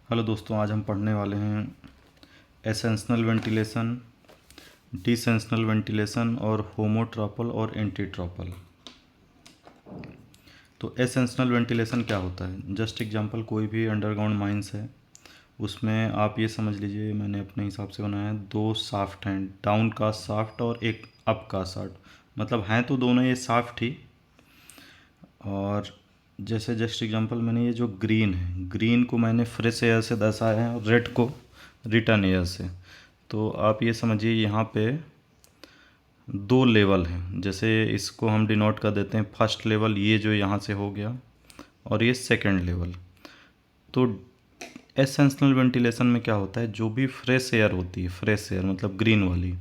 Hello दोस्तों, आज हम पढ़ने वाले हैं एसेंशनल वेंटिलेशन, डिसेंशनल वेंटिलेशन और होमोट्रॉपल और एंटीट्रॉपल। तो एसेंशनल वेंटिलेशन क्या होता है? जस्ट एग्जांपल, कोई भी अंडरग्राउंड माइंस है, उसमें आप ये समझ लीजिए, मैंने अपने हिसाब से बनाया है, दो शाफ्ट हैं, डाउन का शाफ्ट और एक अप का शाफ्ट। मतलब हैं तो दोनों ये शाफ्ट ही। और जैसे जस्ट एग्जांपल, मैंने ये जो ग्रीन है, ग्रीन को मैंने फ्रेश एयर से दर्शाया है और रेड को रिटर्न एयर से। तो आप ये समझिए, यहाँ पे दो लेवल हैं। जैसे इसको हम डिनोट कर देते हैं फर्स्ट लेवल, ये जो यहाँ से हो गया, और ये सेकंड लेवल। तो एसेंशनल वेंटिलेशन में क्या होता है, जो भी फ्रेश एयर होती है, फ्रेश एयर मतलब ग्रीन वाली,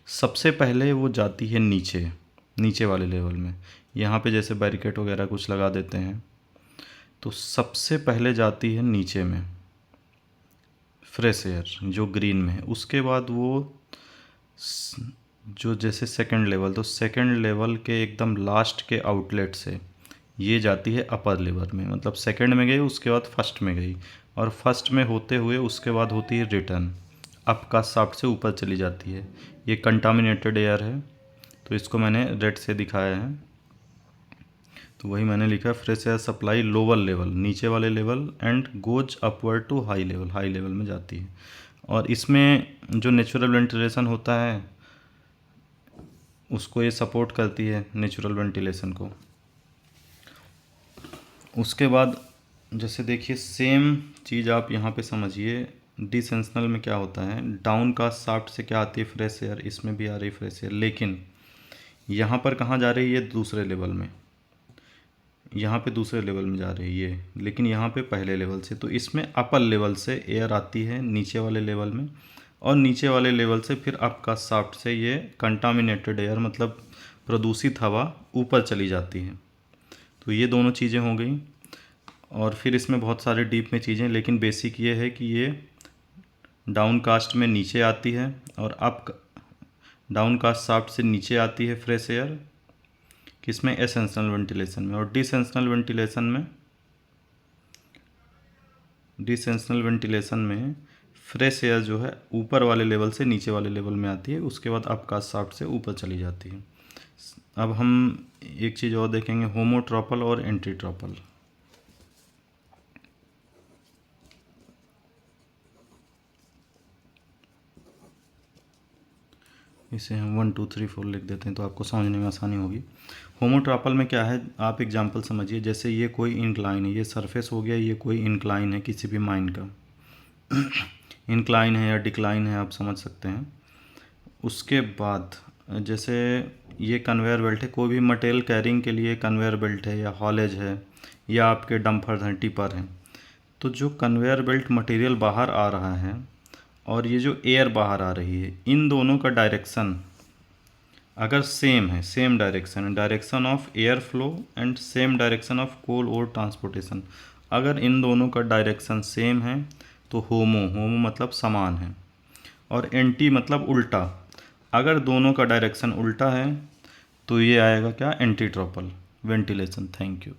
सबसे पहले वो जाती है नीचे, नीचे वाले लेवल में। यहाँ पे जैसे बैरिकेड वगैरह कुछ लगा देते हैं, तो सबसे पहले जाती है नीचे में फ्रेश एयर जो ग्रीन में है। उसके बाद वो जो जैसे सेकंड लेवल, तो सेकंड लेवल के एकदम लास्ट के आउटलेट से ये जाती है अपर लेवल में। मतलब सेकंड में गई, उसके बाद फर्स्ट में गई, और फर्स्ट में होते हुए उसके बाद होती है रिटर्न, अप का शाफ्ट से ऊपर चली जाती है। ये कंटामिनेटेड एयर है, तो इसको मैंने रेड से दिखाया है। तो वही मैंने लिखा, fresh air supply lower level, नीचे वाले लेवल, and goes upward to high level, high level में जाती है। और इसमें जो नेचुरल वेंटिलेशन होता है, उसको ये सपोर्ट करती है, नेचुरल वेंटिलेशन को। उसके बाद जैसे देखिए, सेम चीज़ आप यहाँ पे समझिए, डिसेंशनल में क्या होता है, डाउन का शाफ्ट से क्या आती है, फ्रेश एयर, इसमें भी आ रही फ्रेश एयर, लेकिन यहाँ पर कहाँ जा रही है, ये दूसरे लेवल में, यहाँ पे दूसरे लेवल में जा रही है, लेकिन यहाँ पे पहले लेवल से। तो इसमें अपर लेवल से एयर आती है नीचे वाले लेवल में, और नीचे वाले लेवल से फिर अप का शाफ्ट से ये कंटामिनेटेड एयर मतलब प्रदूषित हवा ऊपर चली जाती है। तो ये दोनों चीज़ें हो गई। और फिर इसमें बहुत सारे डीप में चीज़ें, लेकिन बेसिक ये है कि ये डाउन कास्ट में नीचे आती है, और अप डाउन कास्ट शाफ्ट से नीचे आती है फ्रेश एयर, किसमें, एसेंशनल वेंटिलेशन में। और डिसेंशनल वेंटिलेशन में फ्रेश एयर जो है ऊपर वाले लेवल से नीचे वाले लेवल में आती है, उसके बाद अपकास्ट शाफ्ट से ऊपर चली जाती है। अब हम एक चीज़ और देखेंगे, होमोट्रॉपल और एंटीट्रॉपल। इसे हम 1 2 3 4 लिख देते हैं, तो आपको समझने में आसानी होगी। होमोट्रॉपल में क्या है, आप एग्जांपल समझिए, जैसे ये कोई इंक्लाइन है, ये सरफेस हो गया, ये कोई इंक्लाइन है किसी भी माइन का इंक्लाइन है या डिक्लाइन है, आप समझ सकते हैं। उसके बाद जैसे ये कन्वेयर बेल्ट है, कोई भी मटेरियल कैरिंग के लिए कन्वेयर बेल्ट है, या हॉलेज है, या आपके डंपर हैं, टिपर हैं। तो जो कन्वेयर बेल्ट मटेरियल बाहर आ रहा है और ये जो एयर बाहर आ रही है, इन दोनों का डायरेक्शन अगर सेम है, same direction, direction of air flow and same direction of coal और ट्रांसपोर्टेशन, अगर इन दोनों का डायरेक्शन सेम है तो होमो मतलब समान है, और एंटी मतलब उल्टा। अगर दोनों का डायरेक्शन उल्टा है तो ये आएगा क्या, एंटीट्रॉपल वेंटिलेशन। Thank you.